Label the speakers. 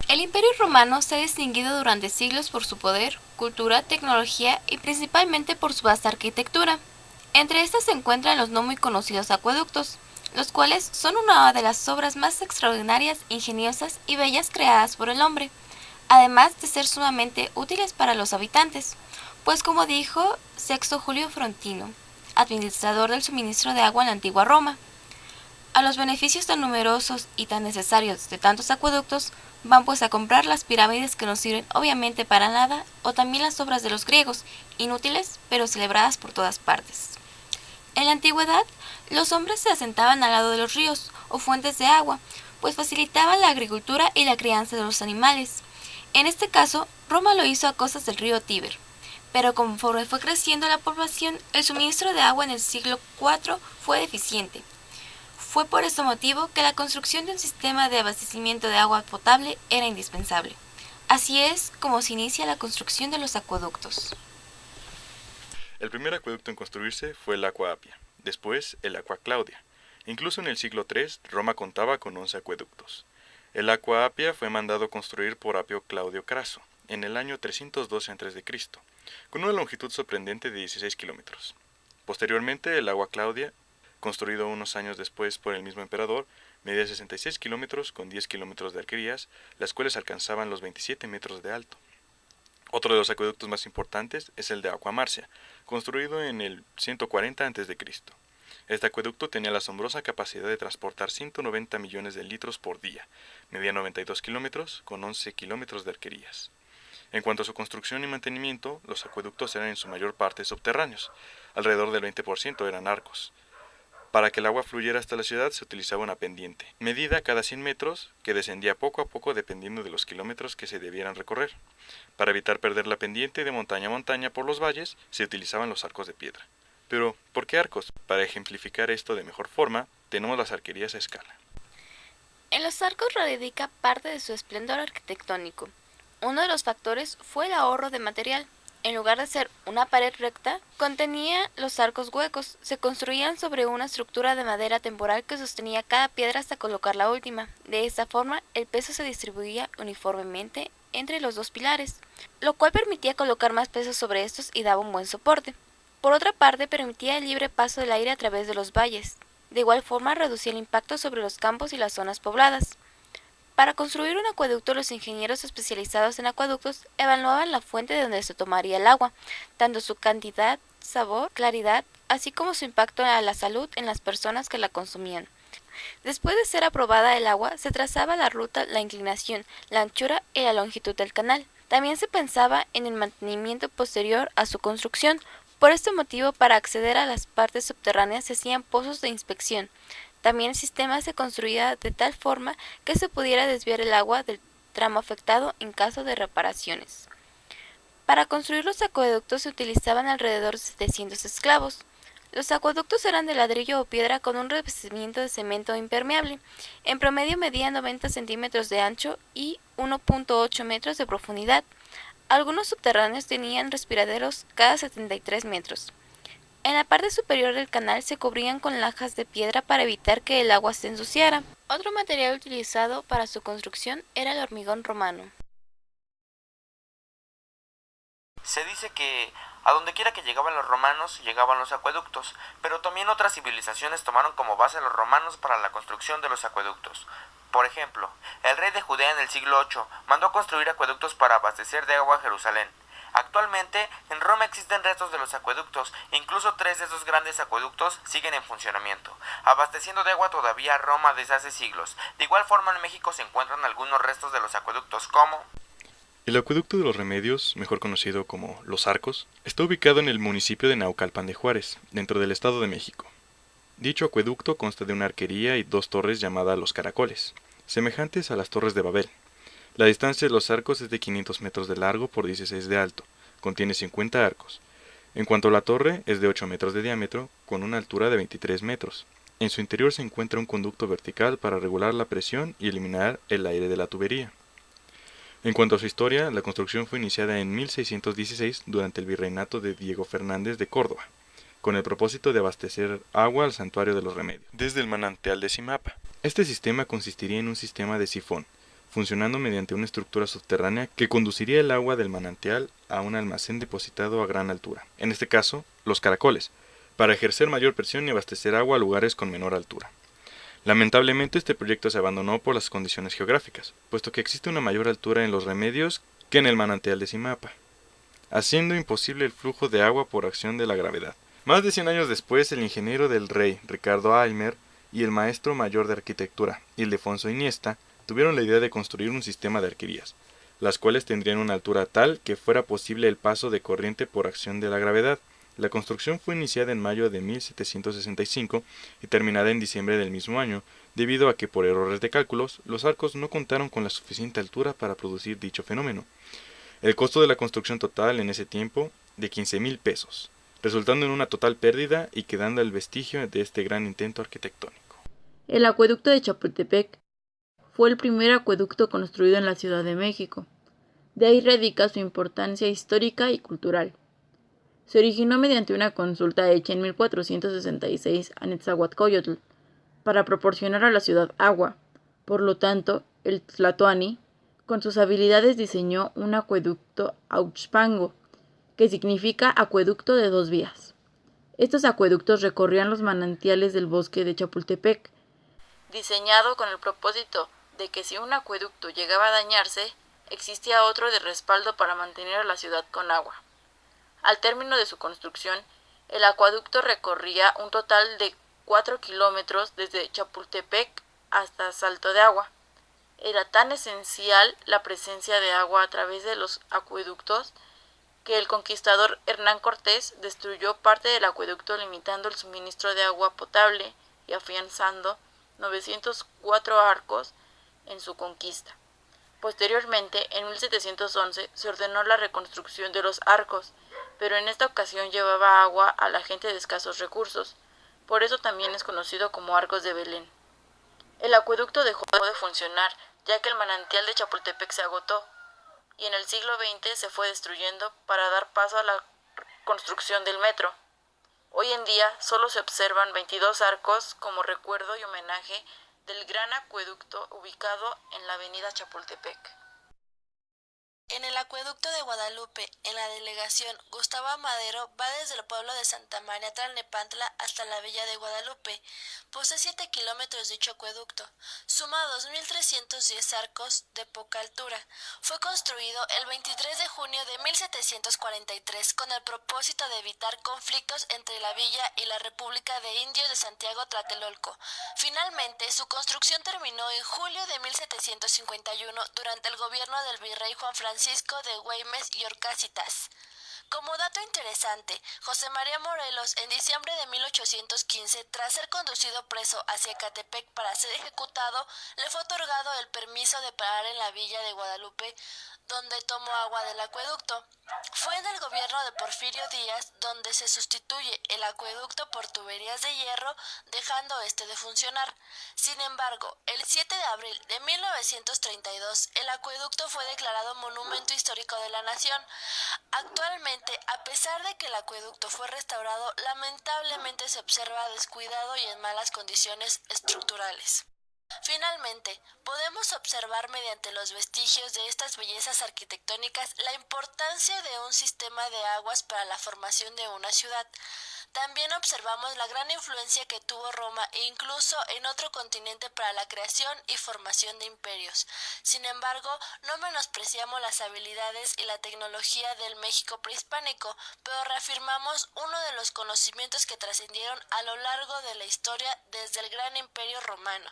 Speaker 1: El Imperio Romano se ha distinguido durante siglos por su poder, cultura, tecnología y principalmente por su vasta arquitectura. Entre estas se encuentran los no muy conocidos acueductos, los cuales son una de las obras más extraordinarias, ingeniosas y bellas creadas por el hombre, además de ser sumamente útiles para los habitantes, pues como dijo Sexto Julio Frontino, administrador del suministro de agua en la antigua Roma, a los beneficios tan numerosos y tan necesarios de tantos acueductos van pues a comprar las pirámides que no sirven obviamente para nada, o también las obras de los griegos, inútiles pero celebradas por todas partes. En la antigüedad, los hombres se asentaban al lado de los ríos o fuentes de agua, pues facilitaban la agricultura y la crianza de los animales. En este caso, Roma lo hizo a costas del río Tíber, pero conforme fue creciendo la población, el suministro de agua en el siglo IV fue deficiente. Fue por este motivo que la construcción de un sistema de abastecimiento de agua potable era indispensable. Así es como se inicia la construcción de los acueductos.
Speaker 2: El primer acueducto en construirse fue el Aqua Appia, después el Aqua Claudia. Incluso en el siglo III, Roma contaba con 11 acueductos. El Aqua Appia fue mandado construir por Apio Claudio Craso, en el año 312 a.C., con una longitud sorprendente de 16 kilómetros. Posteriormente, el Aqua Claudia, construido unos años después por el mismo emperador, medía 66 kilómetros con 10 kilómetros de arquerías, las cuales alcanzaban los 27 metros de alto. Otro de los acueductos más importantes es el de Aqua Marcia, construido en el 140 a.C. Este acueducto tenía la asombrosa capacidad de transportar 190 millones de litros por día, medía 92 kilómetros con 11 kilómetros de arquerías. En cuanto a su construcción y mantenimiento, los acueductos eran en su mayor parte subterráneos, alrededor del 20% eran arcos. Para que el agua fluyera hasta la ciudad se utilizaba una pendiente, medida cada 100 metros, que descendía poco a poco dependiendo de los kilómetros que se debieran recorrer. Para evitar perder la pendiente de montaña a montaña por los valles, se utilizaban los arcos de piedra. Pero, ¿por qué arcos? Para ejemplificar esto de mejor forma, tenemos las arquerías a escala.
Speaker 1: En los arcos radica parte de su esplendor arquitectónico. Uno de los factores fue el ahorro de material. En lugar de ser una pared recta, contenía los arcos huecos. Se construían sobre una estructura de madera temporal que sostenía cada piedra hasta colocar la última. De esta forma, el peso se distribuía uniformemente entre los dos pilares, lo cual permitía colocar más peso sobre estos y daba un buen soporte. Por otra parte, permitía el libre paso del aire a través de los valles. De igual forma, reducía el impacto sobre los campos y las zonas pobladas. Para construir un acueducto, los ingenieros especializados en acueductos evaluaban la fuente de donde se tomaría el agua, tanto su cantidad, sabor, claridad, así como su impacto a la salud en las personas que la consumían. Después de ser aprobada el agua, se trazaba la ruta, la inclinación, la anchura y la longitud del canal. También se pensaba en el mantenimiento posterior a su construcción. Por este motivo, para acceder a las partes subterráneas se hacían pozos de inspección. También el sistema se construía de tal forma que se pudiera desviar el agua del tramo afectado en caso de reparaciones. Para construir los acueductos se utilizaban alrededor de 700 esclavos. Los acueductos eran de ladrillo o piedra con un revestimiento de cemento impermeable. En promedio medían 90 centímetros de ancho y 1.8 metros de profundidad. Algunos subterráneos tenían respiraderos cada 73 metros. En la parte superior del canal se cubrían con lajas de piedra para evitar que el agua se ensuciara. Otro material utilizado para su construcción era el hormigón romano.
Speaker 3: Se dice que a donde quiera que llegaban los romanos, llegaban los acueductos, pero también otras civilizaciones tomaron como base a los romanos para la construcción de los acueductos. Por ejemplo, el rey de Judea en el siglo VIII mandó construir acueductos para abastecer de agua a Jerusalén. Actualmente, en Roma existen restos de los acueductos, e incluso 3 de esos grandes acueductos siguen en funcionamiento, abasteciendo de agua todavía a Roma desde hace siglos. De igual forma, en México se encuentran algunos restos de los acueductos como
Speaker 2: El acueducto de los Remedios, mejor conocido como Los Arcos, está ubicado en el municipio de Naucalpan de Juárez, dentro del Estado de México. Dicho acueducto consta de una arquería y 2 torres llamadas Los Caracoles, semejantes a las Torres de Babel. La distancia de los arcos es de 500 metros de largo por 16 de alto, contiene 50 arcos. En cuanto a la torre, es de 8 metros de diámetro, con una altura de 23 metros. En su interior se encuentra un conducto vertical para regular la presión y eliminar el aire de la tubería. En cuanto a su historia, la construcción fue iniciada en 1616 durante el virreinato de Diego Fernández de Córdoba, con el propósito de abastecer agua al santuario de los Remedios, desde el manantial de Simapa. Este sistema consistiría en un sistema de sifón, funcionando mediante una estructura subterránea que conduciría el agua del manantial a un almacén depositado a gran altura, en este caso, los caracoles, para ejercer mayor presión y abastecer agua a lugares con menor altura. Lamentablemente este proyecto se abandonó por las condiciones geográficas, puesto que existe una mayor altura en los Remedios que en el manantial de Simapa, haciendo imposible el flujo de agua por acción de la gravedad. Más de 100 años después, el ingeniero del rey, Ricardo Aymer, y el maestro mayor de arquitectura, Ildefonso Iniesta, tuvieron la idea de construir un sistema de arquerías, las cuales tendrían una altura tal que fuera posible el paso de corriente por acción de la gravedad. La construcción fue iniciada en mayo de 1765 y terminada en diciembre del mismo año, debido a que por errores de cálculos, los arcos no contaron con la suficiente altura para producir dicho fenómeno. El costo de la construcción total en ese tiempo, de 15,000 pesos, resultando en una total pérdida y quedando el vestigio de este gran intento arquitectónico.
Speaker 4: El acueducto de Chapultepec fue el primer acueducto construido en la Ciudad de México. De ahí radica su importancia histórica y cultural. Se originó mediante una consulta hecha en 1466 a Netzahualcóyotl para proporcionar a la ciudad agua. Por lo tanto, el Tlatoani, con sus habilidades, diseñó un acueducto Auchpango, que significa acueducto de 2 vías. Estos acueductos recorrían los manantiales del bosque de Chapultepec, diseñado con el propósito de que si un acueducto llegaba a dañarse, existía otro de respaldo para mantener a la ciudad con agua. Al término de su construcción, el acueducto recorría un total de 4 kilómetros desde Chapultepec hasta Salto de Agua. Era tan esencial la presencia de agua a través de los acueductos que el conquistador Hernán Cortés destruyó parte del acueducto, limitando el suministro de agua potable y afianzando 904 arcos en su conquista. Posteriormente, en 1711, se ordenó la reconstrucción de los arcos, pero en esta ocasión llevaba agua a la gente de escasos recursos. Por eso también es conocido como Arcos de Belén. El acueducto dejó de funcionar, ya que el manantial de Chapultepec se agotó, y en el siglo XX se fue destruyendo para dar paso a la construcción del metro. Hoy en día solo se observan 22 arcos como recuerdo y homenaje del gran acueducto ubicado en la avenida Chapultepec.
Speaker 5: En el acueducto de Guadalupe, en la delegación Gustavo Amadero, va desde el pueblo de Santa María Tlalnepantla hasta la villa de Guadalupe. Posee 7 kilómetros dicho acueducto. Suma 2.310 arcos de poca altura. Fue construido el 23 de junio de 1743 con el propósito de evitar conflictos entre la villa y la República de Indios de Santiago Tlatelolco. Finalmente, su construcción terminó en julio de 1751 durante el gobierno del virrey Juan Francisco de Güemes y Orcasitas. Como dato interesante, José María Morelos, en diciembre de 1815, tras ser conducido preso hacia Ecatepec para ser ejecutado, le fue otorgado el permiso de parar en la villa de Guadalupe, donde tomó agua del acueducto. Fue en el gobierno de Porfirio Díaz donde se sustituye el acueducto por tuberías de hierro, dejando este de funcionar. Sin embargo, el 7 de abril de 1932, el acueducto fue declarado Monumento Histórico de la Nación. Actualmente, a pesar de que el acueducto fue restaurado, lamentablemente se observa descuidado y en malas condiciones estructurales. Finalmente, podemos observar mediante los vestigios de estas bellezas arquitectónicas la importancia de un sistema de aguas para la formación de una ciudad. También observamos la gran influencia que tuvo Roma e incluso en otro continente para la creación y formación de imperios. Sin embargo, no menospreciamos las habilidades y la tecnología del México prehispánico, pero reafirmamos uno de los conocimientos que trascendieron a lo largo de la historia desde el gran imperio romano.